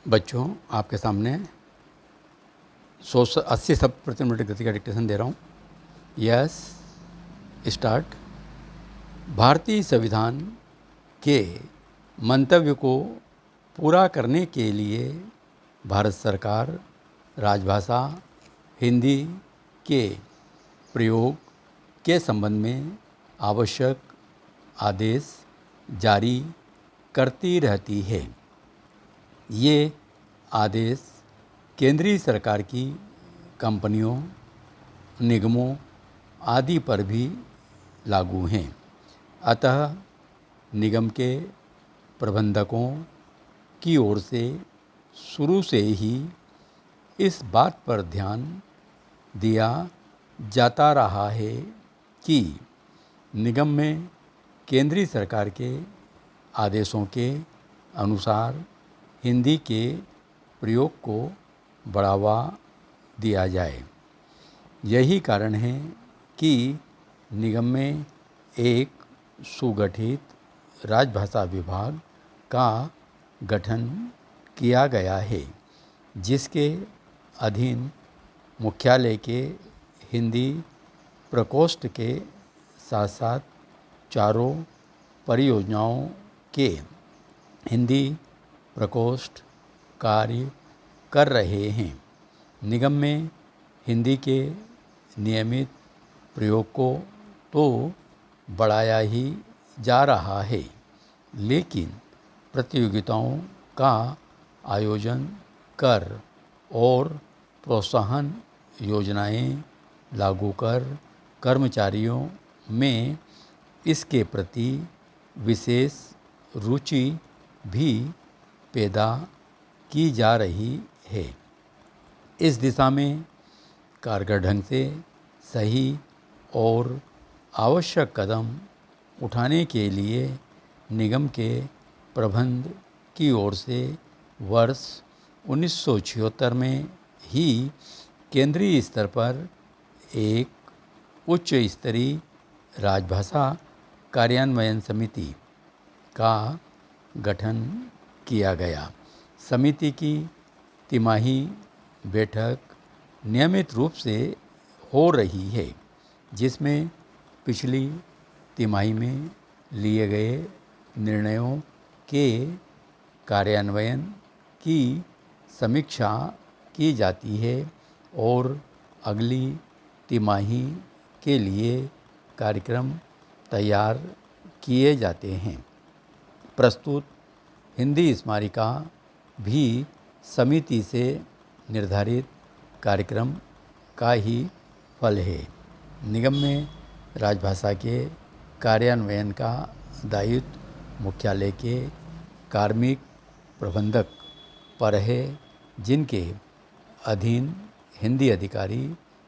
बच्चों, आपके सामने 180 शब्द प्रति मिनट गति का डिक्टेशन दे रहा हूँ। Yes, start. भारतीय संविधान के मंतव्य को पूरा करने के लिए भारत सरकार राजभाषा हिंदी के प्रयोग के संबंध में आवश्यक आदेश जारी करती रहती है। ये आदेश केंद्रीय सरकार की कंपनियों, निगमों आदि पर भी लागू हैं। अतः निगम के प्रबंधकों की ओर से शुरू से ही इस बात पर ध्यान दिया जाता रहा है कि निगम में केंद्रीय सरकार के आदेशों के अनुसार हिंदी के प्रयोग को बढ़ावा दिया जाए। यही कारण है कि निगम में एक सुगठित राजभाषा विभाग का गठन किया गया है, जिसके अधीन मुख्यालय के हिंदी प्रकोष्ठ के साथ साथ चारों परियोजनाओं के हिंदी प्रकोष्ठ कार्य कर रहे हैं। निगम में हिंदी के नियमित प्रयोग को तो बढ़ाया ही जा रहा है, लेकिन प्रतियोगिताओं का आयोजन कर और प्रोत्साहन योजनाएं लागू कर कर्मचारियों में इसके प्रति विशेष रुचि भी पैदा की जा रही है। इस दिशा में कारगर ढंग से सही और आवश्यक कदम उठाने के लिए निगम के प्रबंध की ओर से वर्ष 1976 में ही केंद्रीय स्तर पर एक उच्च स्तरीय राजभाषा कार्यान्वयन समिति का गठन किया गया। समिति की तिमाही बैठक नियमित रूप से हो रही है, जिसमें पिछली तिमाही में लिए गए निर्णयों के कार्यान्वयन की समीक्षा की जाती है और अगली तिमाही के लिए कार्यक्रम तैयार किए जाते हैं। प्रस्तुत हिंदी स्मारिका भी समिति से निर्धारित कार्यक्रम का ही फल है। निगम में राजभाषा के कार्यान्वयन का दायित्व मुख्यालय के कार्मिक प्रबंधक पर है, जिनके अधीन हिंदी अधिकारी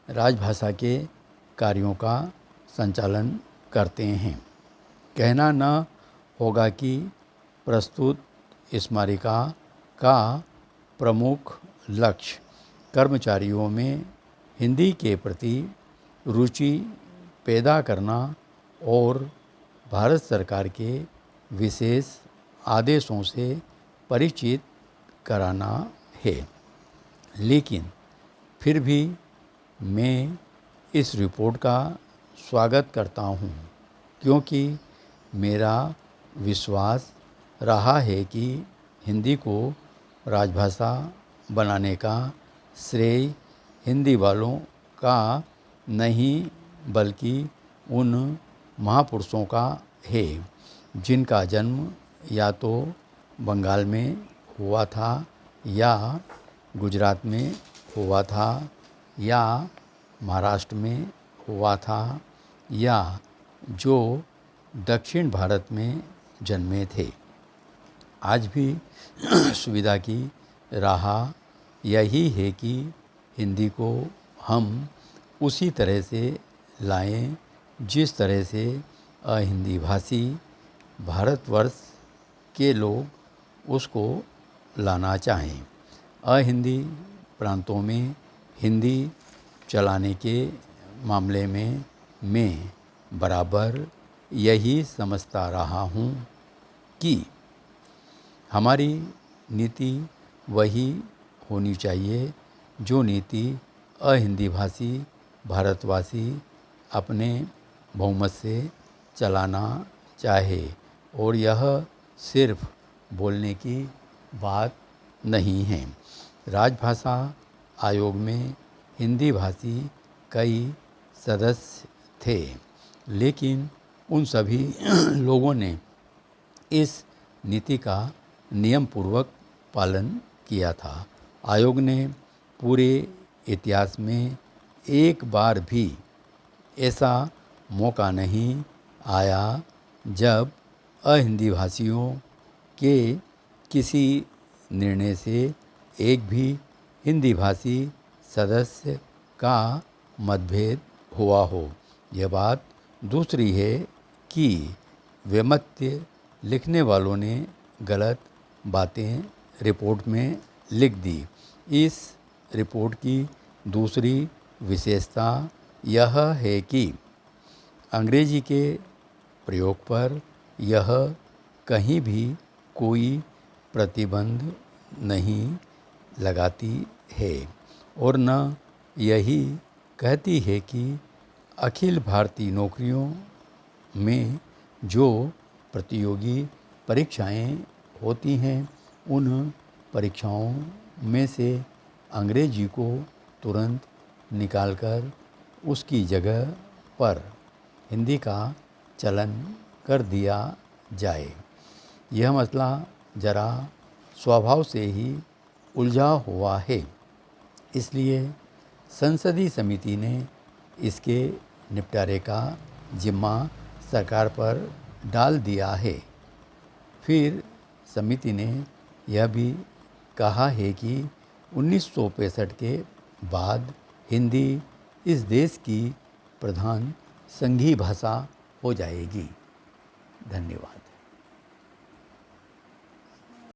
राजभाषा के कार्यों का संचालन करते हैं। कहना न होगा कि प्रस्तुत स्मारिका का प्रमुख लक्ष्य कर्मचारियों में हिंदी के प्रति रुचि पैदा करना और भारत सरकार के विशेष आदेशों से परिचित कराना है। लेकिन फिर भी मैं इस रिपोर्ट का स्वागत करता हूँ, क्योंकि मेरा विश्वास रहा है कि हिंदी को राजभाषा बनाने का श्रेय हिंदी वालों का नहीं बल्कि उन महापुरुषों का है, जिनका जन्म या तो बंगाल में हुआ था या गुजरात में हुआ था या महाराष्ट्र में हुआ था या जो दक्षिण भारत में जन्मे थे। आज भी सुविधा की राह यही है कि हिंदी को हम उसी तरह से लाएं जिस तरह से अहिंदी भाषी भारतवर्ष के लोग उसको लाना चाहें। अहिंदी प्रांतों में हिंदी चलाने के मामले में मैं बराबर यही समझता रहा हूँ कि हमारी नीति वही होनी चाहिए जो नीति अहिंदी भाषी भारतवासी अपने बहुमत से चलाना चाहे, और यह सिर्फ बोलने की बात नहीं है। राजभाषा आयोग में हिंदी भाषी कई सदस्य थे, लेकिन उन सभी लोगों ने इस नीति का नियमपूर्वक पालन किया था। आयोग ने पूरे इतिहास में एक बार भी ऐसा मौका नहीं आया जब अहिंदी भाषियों के किसी निर्णय से एक भी हिंदी भाषी सदस्य का मतभेद हुआ हो। यह बात दूसरी है कि वैमत्य लिखने वालों ने गलत बातें रिपोर्ट में लिख दी। इस रिपोर्ट की दूसरी विशेषता यह है कि अंग्रेजी के प्रयोग पर यह कहीं भी कोई प्रतिबंध नहीं लगाती है, और न यही कहती है कि अखिल भारतीय नौकरियों में जो प्रतियोगी परीक्षाएं होती हैं उन परीक्षाओं में से अंग्रेजी को तुरंत निकालकर उसकी जगह पर हिंदी का चलन कर दिया जाए। यह मसला जरा स्वभाव से ही उलझा हुआ है, इसलिए संसदीय समिति ने इसके निपटारे का जिम्मा सरकार पर डाल दिया है। फिर समिति ने यह भी कहा है कि 1965 के बाद हिंदी इस देश की प्रधान संघीय भाषा हो जाएगी। धन्यवाद।